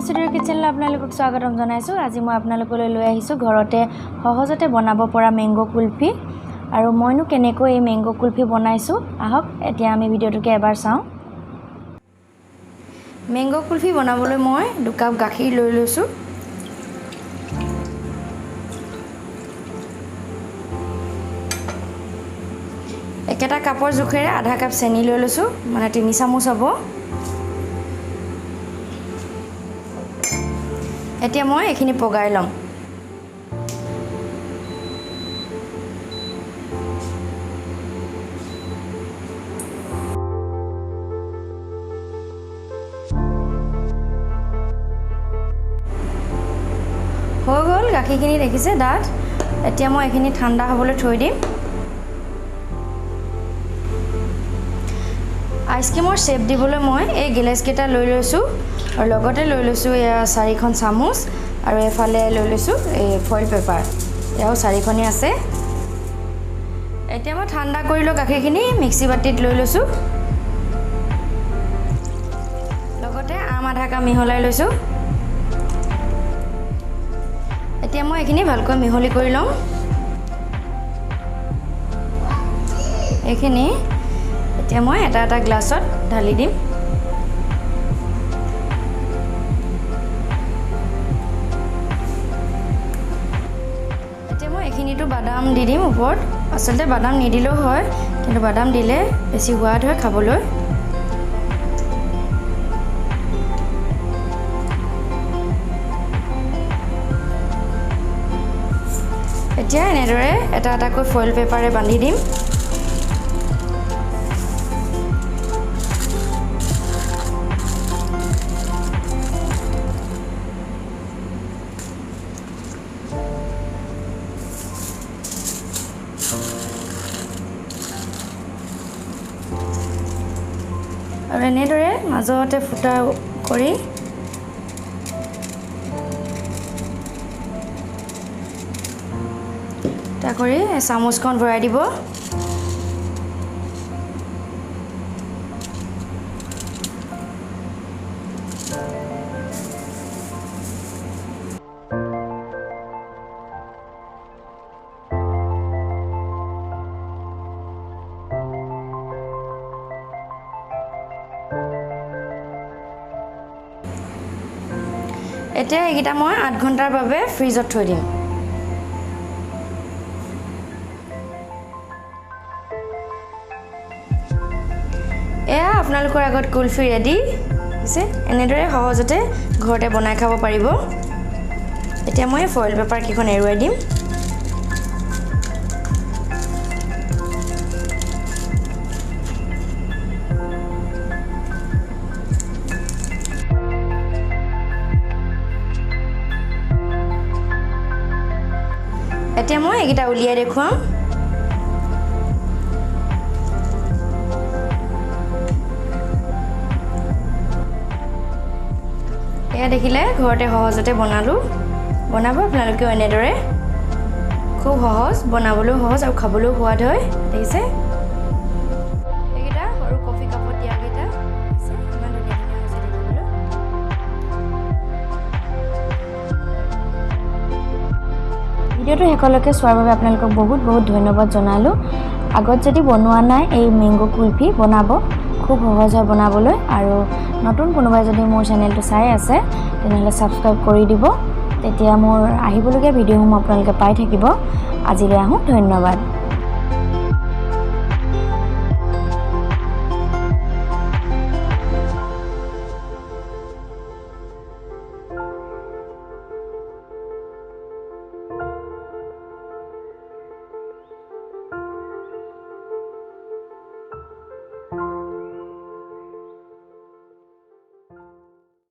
ষ্টুডিঅ'ৰ কিচেনলৈ আপোনালোকক স্বাগতম জনাইছোঁ। আজি মই আপোনালোকলৈ লৈ আহিছোঁ ঘৰতে সহজতে বনাব পৰা মেংগো কুলফি। আৰু মইনো কেনেকৈ এই মেংগো কুলফি বনাইছোঁ আহক এতিয়া আমি ভিডিঅ'টোকে এবাৰ চাওঁ। মেংগো কুলফি বনাবলৈ মই 2 কাপ গাখীৰ লৈ লৈছোঁ। একেটা কাপৰ জোখেৰে আধা কাপ চেনি লৈ লৈছোঁ, মানে 3 চামুচ হ'ব। এতিয়া মই এইখিনি পগাই ল'ম। হৈ গ'ল গাখীৰখিনি দেখিছে ডাঠ। এতিয়া মই এইখিনি ঠাণ্ডা হ'বলৈ থৈ দিম। আইচক্ৰীমৰ শ্বেপ দিবলৈ মই এই গিলাচকেইটা লৈ লৈছোঁ আৰু লগতে লৈ লৈছোঁ এয়া 4খন চামুচ আৰু এফালে লৈ লৈছোঁ এই ফইল পেপাৰ, এয়াও 4খনেই আছে। এতিয়া মই ঠাণ্ডা কৰি লৈ গাখীৰখিনি মিক্সি বাতিত লৈ লৈছোঁ, লগতে আম আধা কাপ মিহলাই লৈছোঁ। এতিয়া মই এইখিনি ভালকৈ মিহলি কৰি ল'ম। এইখিনি এতিয়া মই এটা এটা গ্লাছত ঢালি দিম। এতিয়া মই এইখিনিতো বাদাম দি দিম ওপৰত। আচলতে বাদাম নিদিলেও হয়, কিন্তু বাদাম দিলে বেছি সোৱাদ হয় খাবলৈ। এতিয়া এনেদৰে এটা এটাকৈ ফইল পেপাৰে বান্ধি দিম। আৰু এনেদৰে মাজতে ফুটা কৰি চামুচখন ভৰাই দিব। এতিয়া এইকেইটা মই 8 ঘণ্টাৰ বাবে ফ্ৰিজত থৈ দিম। এয়া আপোনালোকৰ আগত কুলফি ৰেডি হৈছে। এনেদৰে সহজতে ঘৰতে বনাই খাব পাৰিব। এতিয়া মই ফইল পেপাৰ কেইখন এৰুৱাই দিম। এতিয়া মই এইকেইটা উলিয়াই দেখুৱাম। এয়া দেখিলে ঘৰতে সহজতে বনালোঁ। বনাব আপোনালোকেও এনেদৰে, খুব সহজ, বনাবলৈও সহজ আৰু খাবলৈও সোৱাদ হয়। দেখিছে এইকেইটা সৰু কফি কাপত দিয়াকেইটা ইমান ধুনীয়া ধুনীয়া হৈছে দেখিবলৈ। ভিডিঅ'টো শেষলৈকে চোৱাৰ বাবে আপোনালোকক বহুত বহুত ধন্যবাদ জনালোঁ। আগত যদি বনোৱা নাই এই মেংগো কুলফি বনাব, খুব সহজ হয় বনাবলৈ। আৰু নতুন কোনোবাই যদি মোৰ চেনেলটো চাই আছে তেনেহ'লে ছাবস্ক্ৰাইব কৰি দিব, তেতিয়া মোৰ আহিবলগীয়া ভিডিঅ'সমূহ আপোনালোকে পাই থাকিব। আজিলৈ আহোঁ, ধন্যবাদ।